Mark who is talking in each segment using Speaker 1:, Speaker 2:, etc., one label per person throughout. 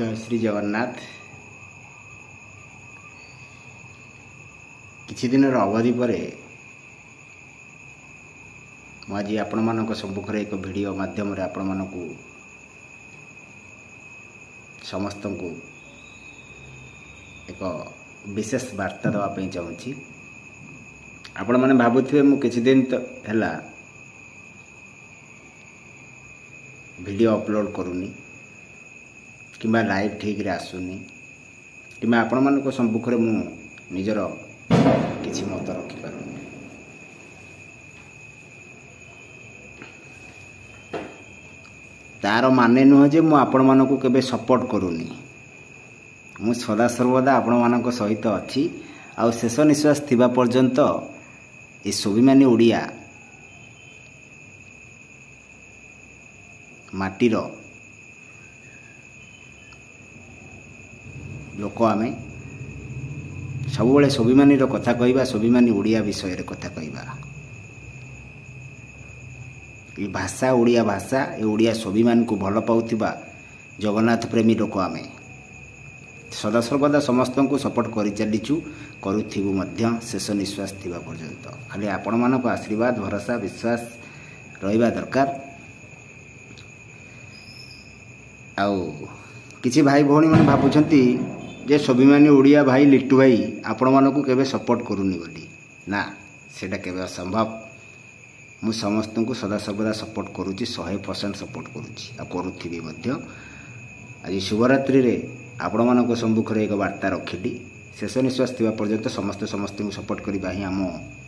Speaker 1: जय श्री जगन्नाथ। किछि दिन अवधि पर मुझे आपण मान सम्मुखें एक वीडियो माध्यम आपण मान समस्त को एक विशेष वार्ता देवाई चाहूँगी। आपण मैंने भावुवे मु किछि दिन तो है वीडियो अपलोड करूनी कि लाइव ठीक रे आसुनी कि आपण मान सम्मुखें मु निजर किछि मत रखिपारुनी। तार माने नुह जे मु आपण मानकु केबे सपोर्ट करूनी। मु सदा सर्वदा आपण मानक सहित अछि आ शेष निश्वास थिबा पर्यंत ए स्वाभिमानी ओडिया माटीर लोक आमे सबुबले स्वाभिमानी कथा कहवा, स्वाभिमानी ओडिया विषय रे कथा कहवा। ये भाषा ओडिया भाषा ए ओडिया स्वाभिमान को भल पाउथिबा जगन्नाथ प्रेमी लोक आमे सदा सर्वदा समस्त को सपोर्ट करि चलीचु, करूथिबु मध्य शेष निश्वास थिबा पर्यंत। खाली आपण मानक आशीर्वाद भरोसा विश्वास रहिबा दरकार। आउ किछि भाई भौणी माने भाबुछंती जे स्वाभिमानी ओडिया भाई लिट्टू भाई आपण मानकु केबे सपोर्ट करूनी बोली। ना, सेटा केबे असंभव। मु समस्त को सदा सर्वदा सपोर्ट करूची, 100% सपोर्ट करूची आ करूथिबी मध्य। आज शिवरात्रि रे आपण मानक सम्मुखें एक वार्ता रखिली। शेष निश्वास थिबा पर्यंत समस्त को सपोर्ट करबा ही आम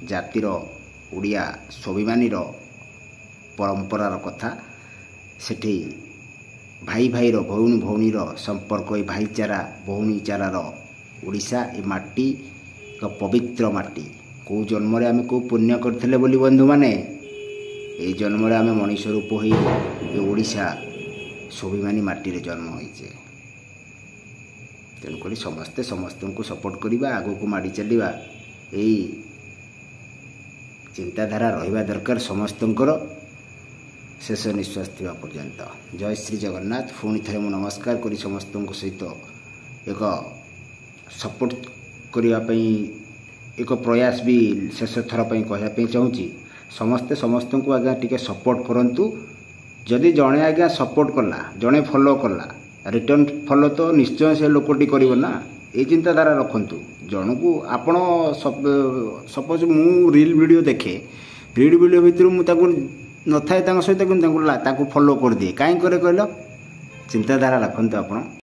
Speaker 1: जातिर ओडिया स्वाभिमानी परंपरार कथा। सेठी भाई भाईर भौणी भौणीर संपर्क, ये भाईचारा भौणीचारार ओडिशा ए माटी एक पवित्र माटी। को जन्म आम को पुण्य करथिले बोली बंधु माने ए जन्म आम मनीष रूप हो ओडिशा स्वाभिमानी माटी रे जन्म होइछे। तेणुक समस्ते समस्त को सपोर्ट करवा, आगो को माड़ी चलवा, यही चिंताधारा रहिबा दरकार समस्तंकर शेष निश्वास थिबा पर्यंत। जय श्री जगन्नाथ। पुणी थे मु नमस्कार करी समस्त को सहित एक सपोर्ट करने एक प्रयास भी शेष थर कहवाई चाहूँगी। समस्ते समस्त को आज्ञा टिके सपोर्ट करंतु। जदि जड़े आज्ञा सपोर्ट कला, जड़े फॉलो कला, रिटर्न फॉलो तो निश्चय से लोकटी करिवो ना। ये चिंताधारा रखंतु। जन को आपण सपोज मु रील वीडियो देखे, रील वीडियो भितर मुझे न थाए सहित फॉलो कर दिए। कहीं करे कहल चिंताधारा रखते आप।